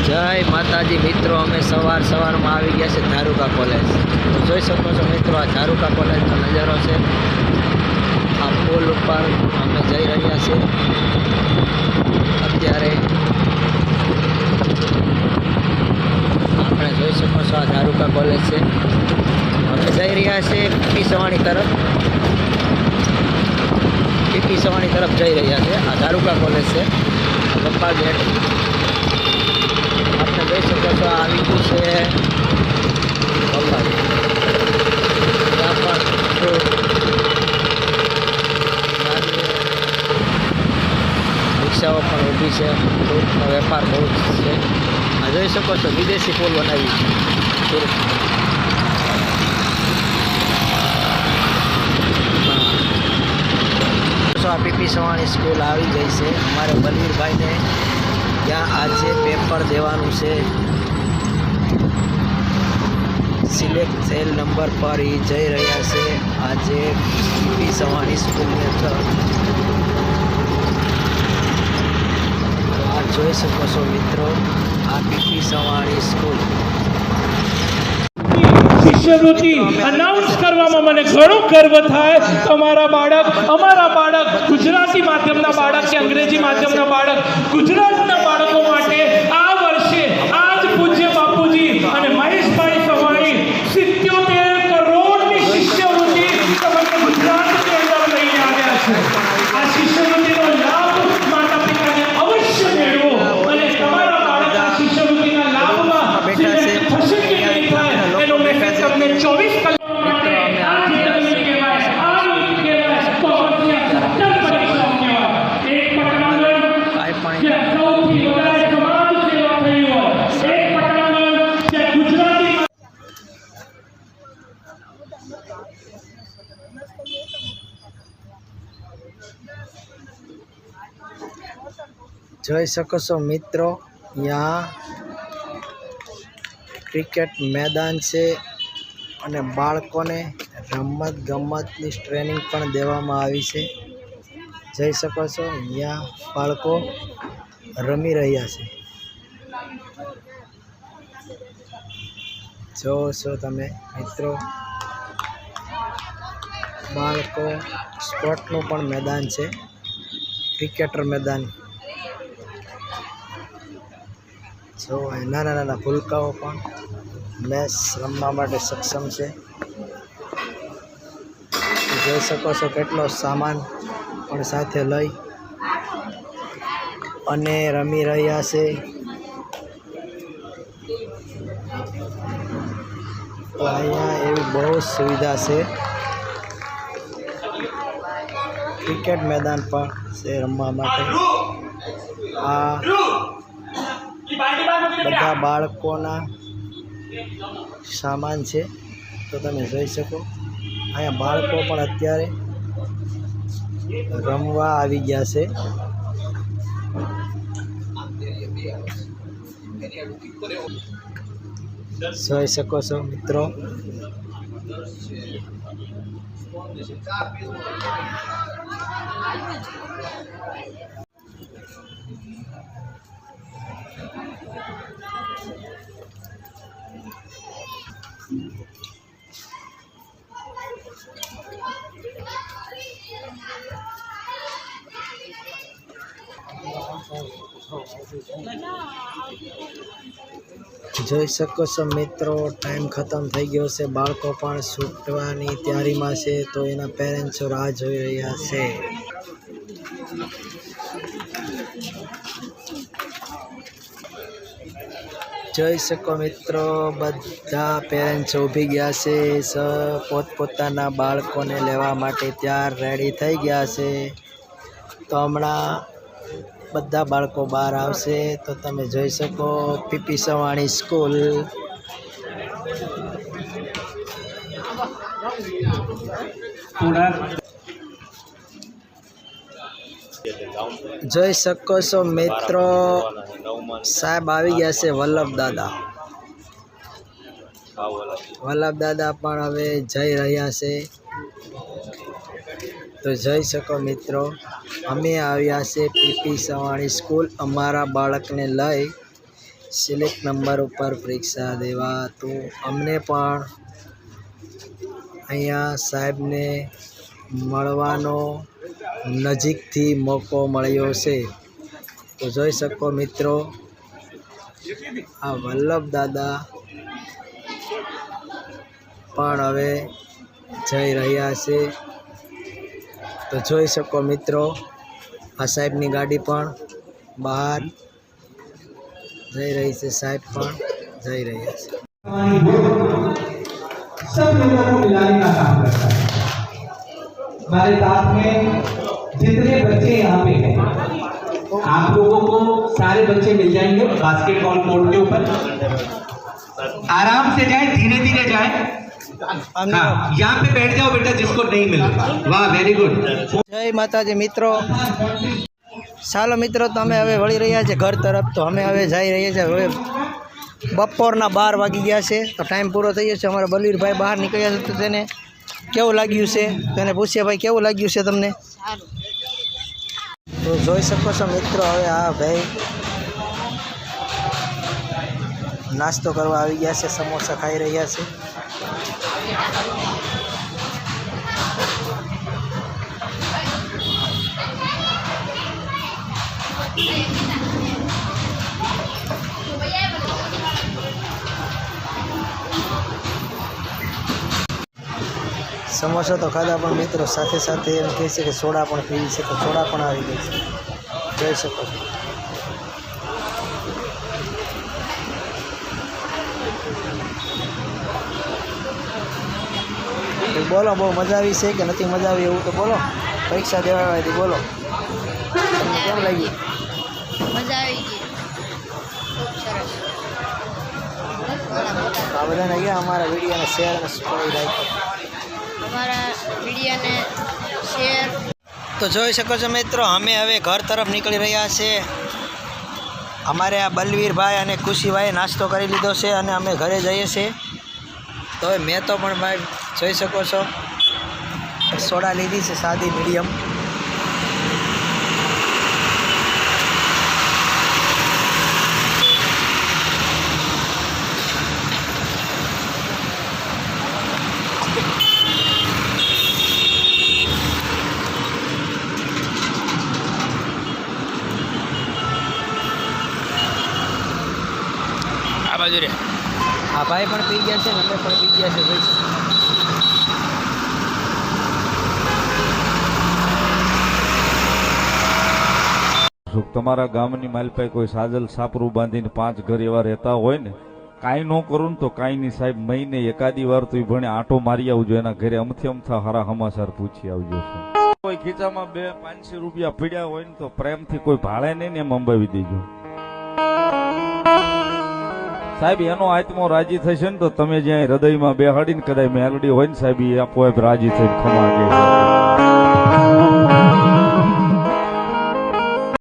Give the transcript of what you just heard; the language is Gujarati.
जय माताजी मित्रों, अमे सवार में आई गया है धारुका कॉलेज। तो જોઈ શકો છો મિત્રો, आ धारुका कॉलेज नजारो है। आ पुल पर अमे जई रह्या छे। अत्यारे आपणे જોઈ શકો છો, आ धारुका कॉलेज है। अमे जई रह्या छे पीपी सवाणी तरफ। पीपी सवाणी तरफ जई रह्या छे। आ धारुका कॉलेज है। गप्पा गेट आपने જોઈ શકો છો, આવી ગયું છે ગપ્પા ગેટ। ત્યાં પણ રિક્ષાઓ પણ ઊભી છે। ફ્રૂટનો વેપાર બહુ છે। આ જોઈ શકો છો, વિદેશી પુલ બનાવી છે। આ પીપી સવાણી સ્કૂલ આવી ગઈ છે। અમારે બલવીરભાઈને ત્યાં આજે પેપર દેવાનું છે। સિલેક્ટ થયેલ નંબર પર એ જઈ રહ્યા છે આજે પીપી સવાણી સ્કૂલની અંદર। આ જોઈ શકો છો મિત્રો, આ પીપી સવાણી સ્કૂલ। શિષ્યવૃત્તિ અનાઉન્સ કરવામાં મને ઘણો ગર્વ થાય। અમારા બાળક ગુજરાતી માધ્યમના બાળક કે અંગ્રેજી માધ્યમના બાળક, ગુજરાતના બાળકો માટે આ વર્ષે આજ પૂજ્ય બાપુજી અને મહેશભાઈ સવાણી 77 કરોડની શિષ્યવૃત્તિ સમગ્ર ગુજરાતની અંદર લઈને આવ્યા છે। આ શિષ્યવૃત્તિનો લાભ માતા પિતાને અવશ્ય મેળવો અને તમારા બાળક આ શિષ્યવૃત્તિના લાભમાં થશે કે નહીં થાય એનો મેસેજ તમને 24 કલાક જોઈ શકો છો મિત્રો, यहाँ ક્રિકેટ મેદાન છે અને બાળકોને રમત ગમતની ટ્રેનિંગ પણ દેવામાં આવી છે। જોઈ શકો છો, અહીંયા બાળકો રમી રહ્યા છે। જો છો તમે મિત્રો, બાળકો સ્પોર્ટનું પણ મેદાન છે, ક્રિકેટર મેદાન। જો નાના નાના ભૂલકાઓ પણ મેચ રમવા માટે સક્ષમ છે। જોઈ શકો છો કેટલો સામાન પણ સાથે લઈ અને રમી રહ્યા છે। તો અહીંયા એવી બહુ સુવિધા છે, ક્રિકેટ મેદાન પણ છે રમવા માટે। આ બધા બાળકોના સામાન છે, તો તમે જોઈ શકો। અહીંયા બાળકો પણ અત્યારે રમવા આવી ગયા છે। જોઈ શકો છો મિત્રો, જોઈ શકો છો મિત્રો, ટાઈમ ખતમ થઈ ગયો છે। બાળકો પણ છૂટવાની તૈયારીમાં છે, તો એના પેરેન્ટ્સો રાહ જોઈ રહ્યા છે। જોઈ શકો મિત્રો, બધા પેરેન્ટ્સ ઊભી ગયા છે, પોતપોતાના બાળકોને લેવા માટે તૈયાર રેડી થઈ ગયા છે। તો હમણાં બધા બાળકો બહાર આવશે, તો તમે જોઈ શકો પીપી સવાણી સ્કૂલ। જોઈ શકો છો મિત્રો, સાહેબ આવી ગયા છે વલ્લભ દાદા પણ હવે જઈ રહ્યા છે। તો જોઈ શકો મિત્રો, અમે આવ્યા છે પીપી સવાણી સ્કૂલ અમારા બાળકને લઈ। સિલેક્ટ નંબર ઉપર પરીક્ષા દેવા. તો અમને પણ અહીંયા સાહેબને મળવાનો નજીકથી મોકો મળ્યો છે. તો જોઈ શકો મિત્રો, આ વલ્લભ દાદા પણ હવે જઈ રહ્યા છે. તો જોઈ શકો મિત્રો, આ સાહેબની ગાડી પણ બહાર જઈ રહી છે. સાહેબ પણ જઈ રહ્યા છે. सब लोगों को मिलाने का काम करता है। हमारे साथ में जितने बच्चे यहाँ पे हैं, आप लोगों को सारे बच्चे मिल जाएंगे बास्केटबॉल कोर्ट के ऊपर। आराम से जाए, धीरे धीरे जाए। हाँ, यहाँ पे बैठ जाओ बेटा जिसको नहीं मिल। वाह, वेरी गुड। જય માતાજી મિત્રો. ચાલો મિત્રો, તો અમે હવે વળી રહ્યા છે ઘર તરફ. તો અમે હવે જઈ રહ્યા છીએ. હવે બપોરના 12 વાગી ગયા છે. તો ટાઈમ પૂરો થઈ ગયો છે. અમારા બલવીરભાઈ બહાર નીકળ્યા છે. તો તેને કેવું લાગ્યું છે તેને પૂછીએ. ભાઈ, કેવું લાગ્યું છે તમને? તો જોઈ શકો છો મિત્રો, હવે આ ભાઈ નાસ્તો કરવા આવી ગયા છે. સમોસા ખાઈ રહ્યા છે. સમોસા તો ખાધા, પણ મિત્રો સાથે સાથે એમ કહે છે કે સોડા પણ પીવી છે. તો સોડા પણ આવી ગઈ છે, જોઈ શકો છો. તો બોલો, બહુ મજા આવી છે કે નથી મજા આવી એવું તો બોલો. પરીક્ષા દેવા આવી બોલો, તમને કેમ લાગ્યું? મજા આવી ગઈ, ખૂબ સરસ. આ બધાને ગયા અમારા વિડીયોને શેર અને સબસ્ક્રાઈબ રાખો. અમારા વિડીયોને શેર. તો જોઈ શકો છો મિત્રો, અમે હવે ઘર તરફ નીકળી રહ્યા છે. અમારે આ બલવીરભાઈ અને ખુશીભાઈ નાસ્તો કરી લીધો છે અને અમે ઘરે જઈએ છીએ. તો હવે મેં તો પણ ભાઈ જોઈ શકો છો સોડા લીધી છે, સાદી મીડિયમ. આ બાજુ રે, આ ભાઈ પણ પી ગયા છે ને અમે પણ પી ગયા છે. ભાઈ તમારા ગામની માલપાઈ કોઈ સાજલ સાપરું બાંધીને 5 ઘર એવા રહેતા હોય ને, કાંઈ ન કરું ને તો કાંઈ નહીં સાહેબ, મહિને એકાદી વાર તો ભણે આટો મારી આવજો એના ઘરે. અમથી અમથા હારા સમાચાર પૂછી આવજો. કોઈ ખીચામાં 200-500 રૂપિયા પીડ્યા હોય ને તો પ્રેમથી કોઈ ભાડે નહીં ને એમ અંબાવી દેજો સાહેબ. એનો આત્મો રાજી થશે ને તો તમે જ્યાં હૃદયમાં બેહાડીને કદાચ મેલડી હોય ને સાહેબ, એ આપોઆપ રાજી થઈને ખમા કે